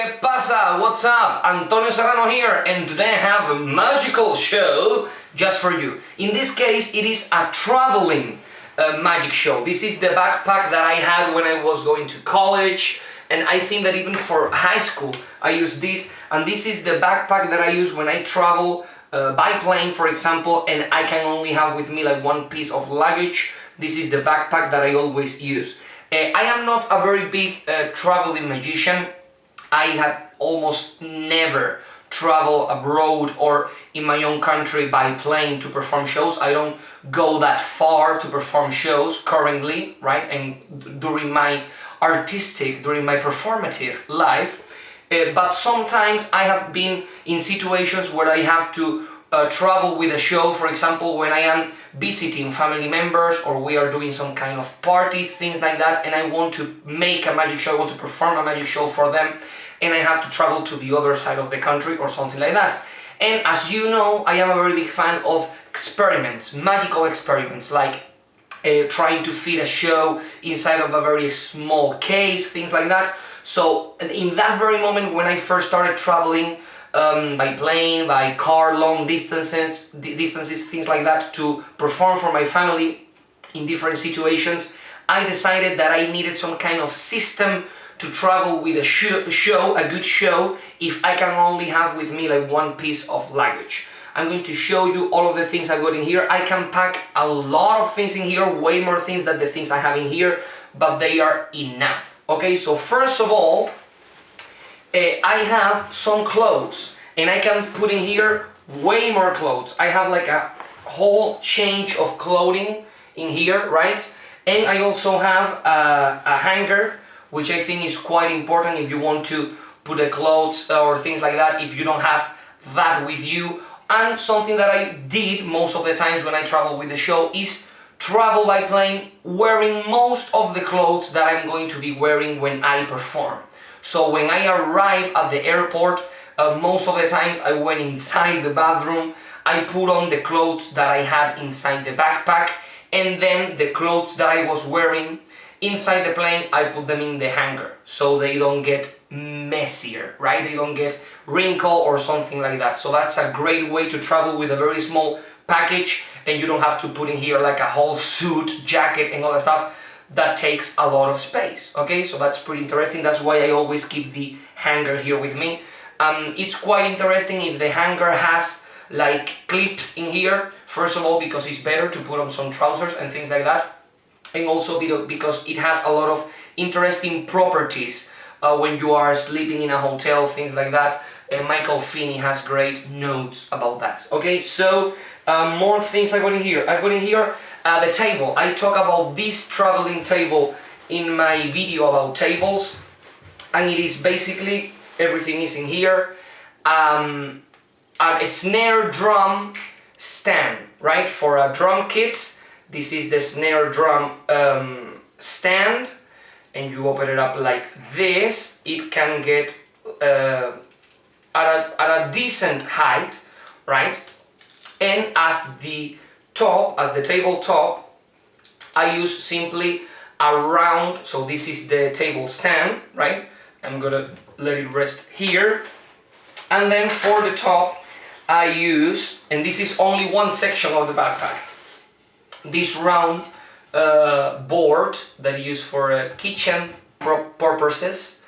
¿Qué pasa? What's up? Antonio Serrano here, and today I have a magical show just for you. In this case, it is a traveling magic show. This is the backpack that I had when I was going to college, and I think that even for high school I use this, and this is the backpack that I use when I travel by plane, for example, and I can only have with me like one piece of luggage. This is the backpack that I always use. I am not a very big traveling magician. I have almost never traveled abroad or in my own country by plane to perform shows. I don't go that far to perform shows currently, right? And during my performative life. But sometimes I have been in situations where I have to travel with a show, for example, when I am visiting family members or we are doing some kind of parties, things like that, and I want to make a magic show, I want to perform a magic show for them, and I have to travel to the other side of the country or something like that. And as you know, I am a very big fan of experiments, magical experiments, like trying to fit a show inside of a very small case, things like that. So in that very moment when I first started traveling by plane, by car, long distances, things like that, to perform for my family in different situations, I decided that I needed some kind of system to travel with a good show, if I can only have with me like one piece of luggage. I'm going to show you all of the things I got in here. I can pack a lot of things in here, way more things than the things I have in here, but they are enough. Okay, so first of all, I have some clothes, and I can put in here way more clothes. I have like a whole change of clothing in here, right? And I also have a hanger, which I think is quite important if you want to put the clothes or things like that, if you don't have that with you. And something that I did most of the times when I travel with the show is travel by plane wearing most of the clothes that I'm going to be wearing when I perform. So when I arrive at the airport, most of the times I went inside the bathroom, I put on the clothes that I had inside the backpack, and then the clothes that I was wearing inside the plane, I put them in the hanger, so they don't get messier, right? They don't get wrinkled or something like that. So that's a great way to travel with a very small package, and you don't have to put in here like a whole suit, jacket and all that stuff that takes a lot of space. Okay, so that's pretty interesting. That's why I always keep the hanger here with me. It's quite interesting if the hanger has like clips in here, first of all because it's better to put on some trousers and things like that, and also because it has a lot of interesting properties when you are sleeping in a hotel, things like that. Michael Finney has great notes about that. Okay, so more things I got in here. I've got in here the table. I talk about this traveling table in my video about tables, and it is basically everything is in here. A snare drum stand, right? For a drum kit, this is the snare drum stand, and you open it up like this. It can get at a decent height, right? And as the table top, I use simply a round, so this is the table stand, right? I'm gonna let it rest here. And then for the top, I use, and this is only one section of the backpack, this round board that I use for kitchen purposes.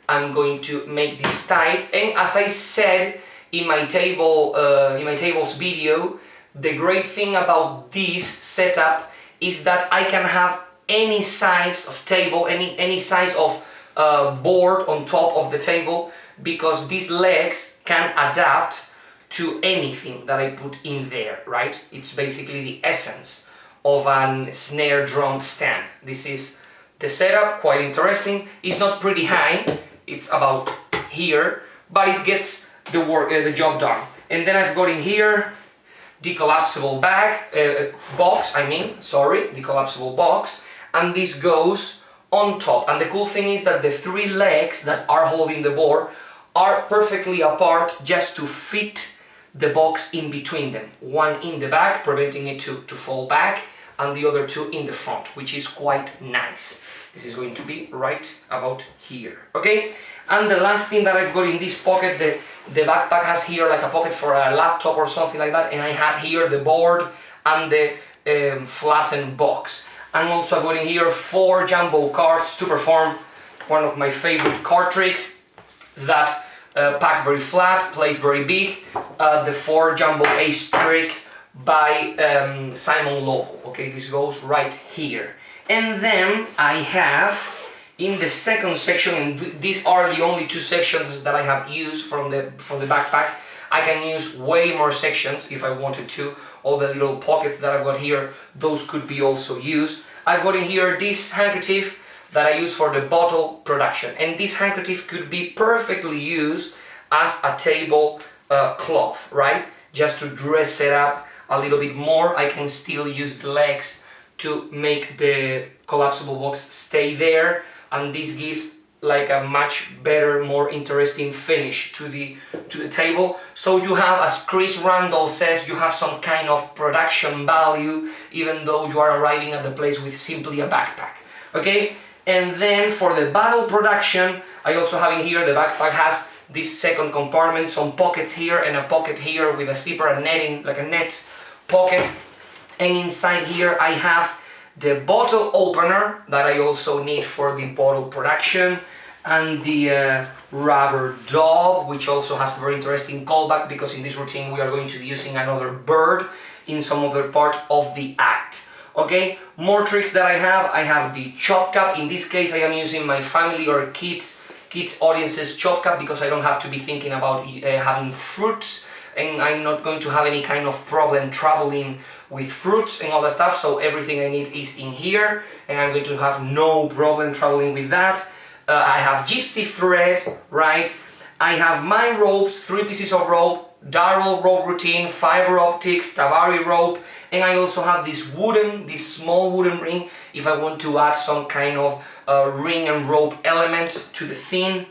I'm going to make this tight, and as I said in my tables video, the great thing about this setup is that I can have any size of table, any size of board on top of the table, because these legs can adapt to anything that I put in there, right? It's basically the essence of a snare drum stand. This is the setup, quite interesting. It's not pretty high, it's about here, but it gets the job done. And then I've got in here the collapsible box, and this goes on top. And the cool thing is that the three legs that are holding the board are perfectly apart, just to fit the box in between them. One in the back, preventing it to fall back, and the other two in the front, which is quite nice. This is going to be right about here, okay? And the last thing that I've got in this pocket, the backpack has here like a pocket for a laptop or something like that, and I had here the board and the flattened box. And also I've got in here 4 jumbo cards to perform one of my favorite card tricks that pack very flat, plays very big, the 4 jumbo ace trick by Simon Lowell. Okay, this goes right here. And then I have in the second section, and these are the only 2 sections that I have used from the backpack. I can use way more sections if I wanted to. All the little pockets that I've got here, those could be also used. I've got in here this handkerchief that I use for the bottle production, and this handkerchief could be perfectly used as a table cloth, right? Just to dress it up a little bit more. I can still use the legs to make the collapsible box stay there, and this gives like a much better, more interesting finish to the table. So you have, as Chris Randall says, you have some kind of production value even though you are arriving at the place with simply a backpack, okay? And then for the battle production, I also have in here, the backpack has this second compartment, some pockets here and a pocket here with a zipper and netting, like a net pocket. And inside here I have the bottle opener that I also need for the bottle production, and the rubber dog, which also has a very interesting callback because in this routine we are going to be using another bird in some other part of the act. Okay, more tricks that I have the chop cup. In this case I am using my family or kids audiences chop cup because I don't have to be thinking about having fruits, and I'm not going to have any kind of problem traveling with fruits and all that stuff, so everything I need is in here and I'm going to have no problem traveling with that. I have gypsy thread, right? I have my ropes, 3 pieces of rope, Darrow rope routine, fiber optics, Tabari rope, and I also have this small wooden ring if I want to add some kind of ring and rope element to the theme.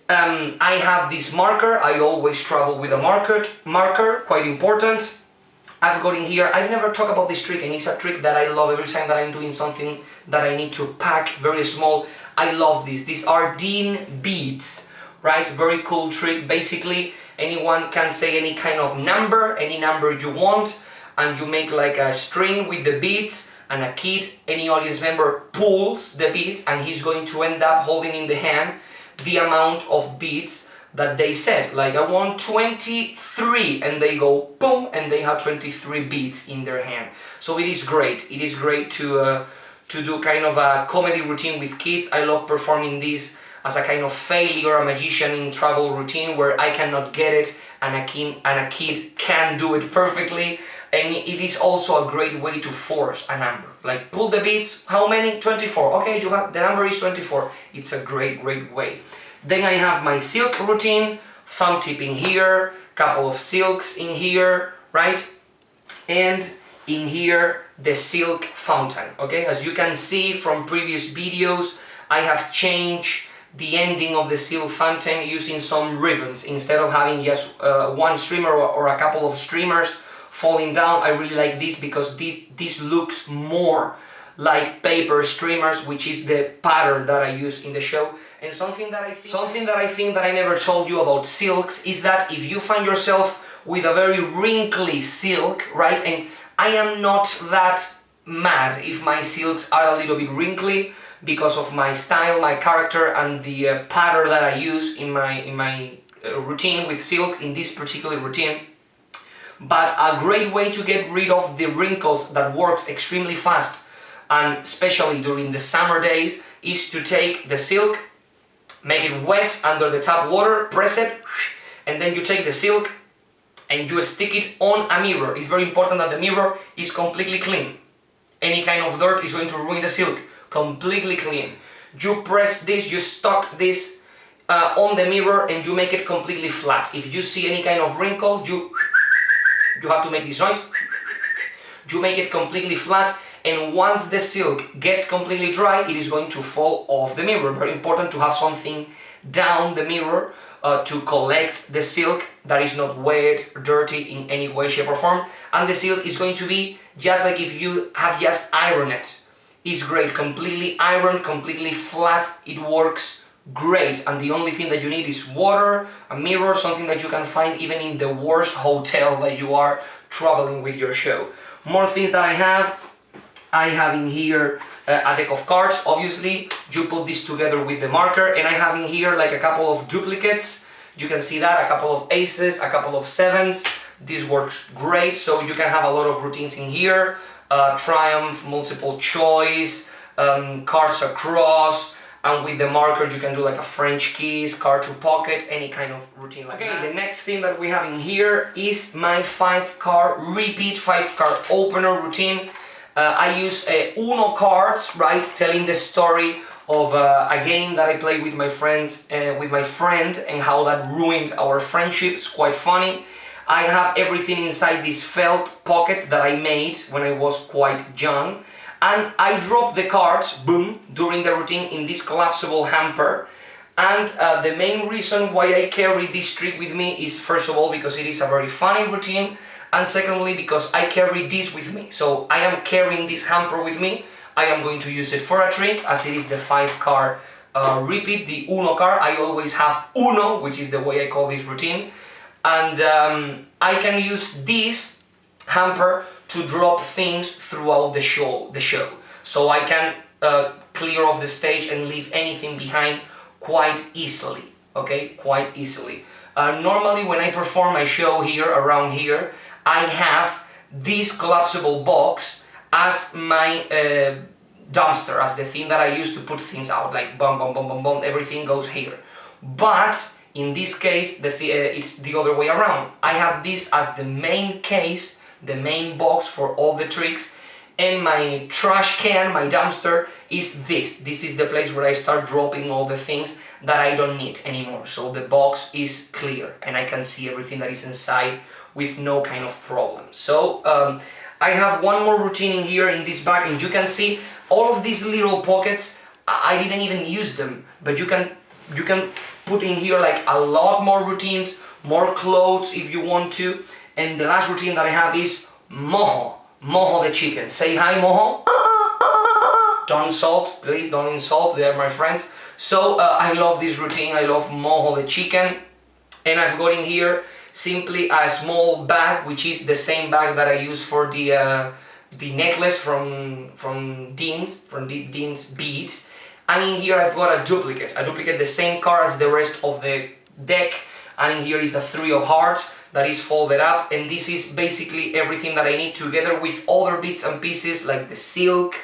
I have this marker. I always travel with a marker, quite important. I've got in here, I've never talked about this trick, and it's a trick that I love every time that I'm doing something that I need to pack very small. I love this. These are Dean beads, right? Very cool trick. Basically, anyone can say any kind of number, any number you want, and you make like a string with the beads, and a kid, any audience member, pulls the beads, and he's going to end up holding in the hand the amount of beads that they said. Like, I want 23, and they go boom, and they have 23 beads in their hand. So it is great. It is great to do kind of a comedy routine with kids. I love performing this as a kind of failure, a magician in travel routine where I cannot get it and a kid can do it perfectly. And it is also a great way to force a number. Like, pull the beads, how many? 24. Okay, you have, the number is 24. It's a great way. Then I have my silk routine, thumb tip in here, couple of silks in here, right? And in here, the silk fountain, okay? As you can see from previous videos, I have changed the ending of the silk fountain using some ribbons. Instead of having just one streamer or a couple of streamers falling down, I really like this because this looks more like paper streamers, which is the pattern that I use in the show. And something that I think that I never told you about silks is that if you find yourself with a very wrinkly silk, right, and I am not that mad if my silks are a little bit wrinkly because of my style, my character, and the pattern that I use in my routine with silk, in this particular routine. But a great way to get rid of the wrinkles that works extremely fast, and especially during the summer days, is to take the silk, make it wet under the tap water, press it, and then you take the silk and you stick it on a mirror. It's very important that the mirror is completely clean. Any kind of dirt is going to ruin the silk. Completely clean. You press this, you stuck this on the mirror, and you make it completely flat. If you see any kind of wrinkle, you have to make this noise. You make it completely flat, and once the silk gets completely dry, it is going to fall off the mirror. Very important to have something down the mirror to collect the silk that is not wet, dirty in any way, shape or form. And the silk is going to be just like if you have just ironed it. is great, completely iron, completely flat, it works great, and the only thing that you need is water, a mirror, something that you can find even in the worst hotel that you are traveling with your show. More things that I have in here a deck of cards. Obviously you put this together with the marker, and I have in here like a couple of duplicates. You can see that, a couple of aces, a couple of sevens. This works great, so you can have a lot of routines in here. Triumph, multiple choice, cards across, and with the marker you can do like a French kiss, card to pocket, any kind of routine like that. Okay, the next thing that we have in here is my 5-card repeat, 5-card opener routine. I use Uno cards, right, telling the story of a game that I played with my friend, and how that ruined our friendship. It's quite funny. I have everything inside this felt pocket that I made when I was quite young, and I drop the cards, boom, during the routine in this collapsible hamper. And the main reason why I carry this trick with me is, first of all, because it is a very funny routine, and secondly, because I carry this with me. So I am carrying this hamper with me. I am going to use it for a trick, as it is the 5-card repeat, the Uno card. I always have Uno, which is the way I call this routine. And I can use this hamper to drop things throughout the show. So I can clear off the stage and leave anything behind quite easily, okay, quite easily. Normally when I perform my show here, around here, I have this collapsible box as my dumpster, as the thing that I use to put things out, like bum, bum, bum, bum, bum, everything goes here. But in this case, it's the other way around. I have this as the main case, the main box for all the tricks, and my trash can, my dumpster, is this. This is the place where I start dropping all the things that I don't need anymore. So the box is clear, and I can see everything that is inside with no kind of problem. So I have one more routine in here in this bag, and you can see all of these little pockets. I didn't even use them, but you can put in here like a lot more routines, more clothes if you want to. And the last routine that I have is Mojo the chicken. Say hi, Mojo. Don't insult, please don't insult, they're my friends. So I love this routine, I love Mojo the chicken. And I've got in here simply a small bag, which is the same bag that I use for the necklace from Dean's beads. And in here I've got a duplicate, the same card as the rest of the deck. And in here is a 3 of hearts that is folded up, and this is basically everything that I need, together with other bits and pieces like the silk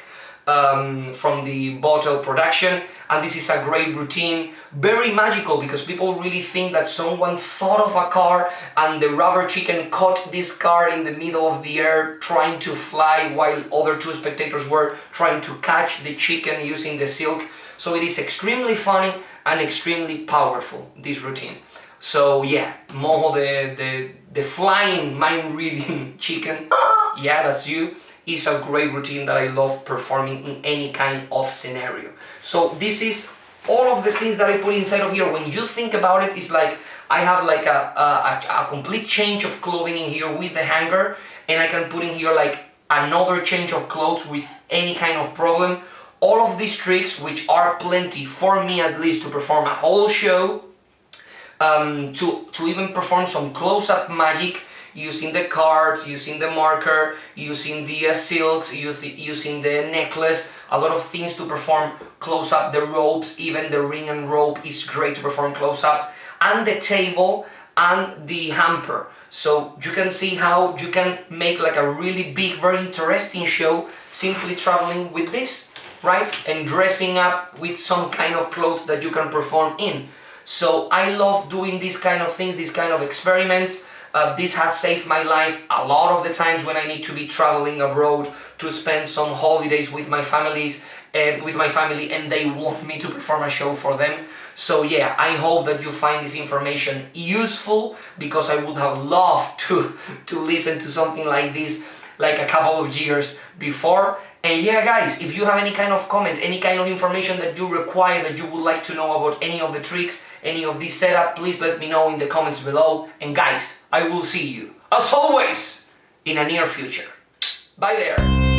from the bottle production. And this is a great routine, very magical, because people really think that someone thought of a car and the rubber chicken caught this car in the middle of the air trying to fly, while other 2 spectators were trying to catch the chicken using the silk. So it is extremely funny and extremely powerful, this routine. So yeah, Mojo the flying mind-reading chicken, yeah, that's you, is a great routine that I love performing in any kind of scenario. So this is all of the things that I put inside of here. When you think about it, it's like I have like a complete change of clothing in here with the hanger, and I can put in here like another change of clothes with any kind of problem. All of these tricks, which are plenty for me at least to perform a whole show, to even perform some close-up magic using the cards, using the marker, using the silks, using the necklace, a lot of things to perform close-up, the ropes, even the ring and rope is great to perform close-up, and the table and the hamper. So you can see how you can make like a really big, very interesting show simply traveling with this, right? And dressing up with some kind of clothes that you can perform in. So I love doing these kind of things, these kind of experiments. This has saved my life a lot of the times when I need to be traveling abroad to spend some holidays with my family, and they want me to perform a show for them. So yeah, I hope that you find this information useful, because I would have loved to listen to something like this like a couple of years before. And yeah guys, if you have any kind of comment, any kind of information that you require, that you would like to know about any of the tricks, any of this setup, please let me know in the comments below. And guys, I will see you, as always, in a near future. Bye there!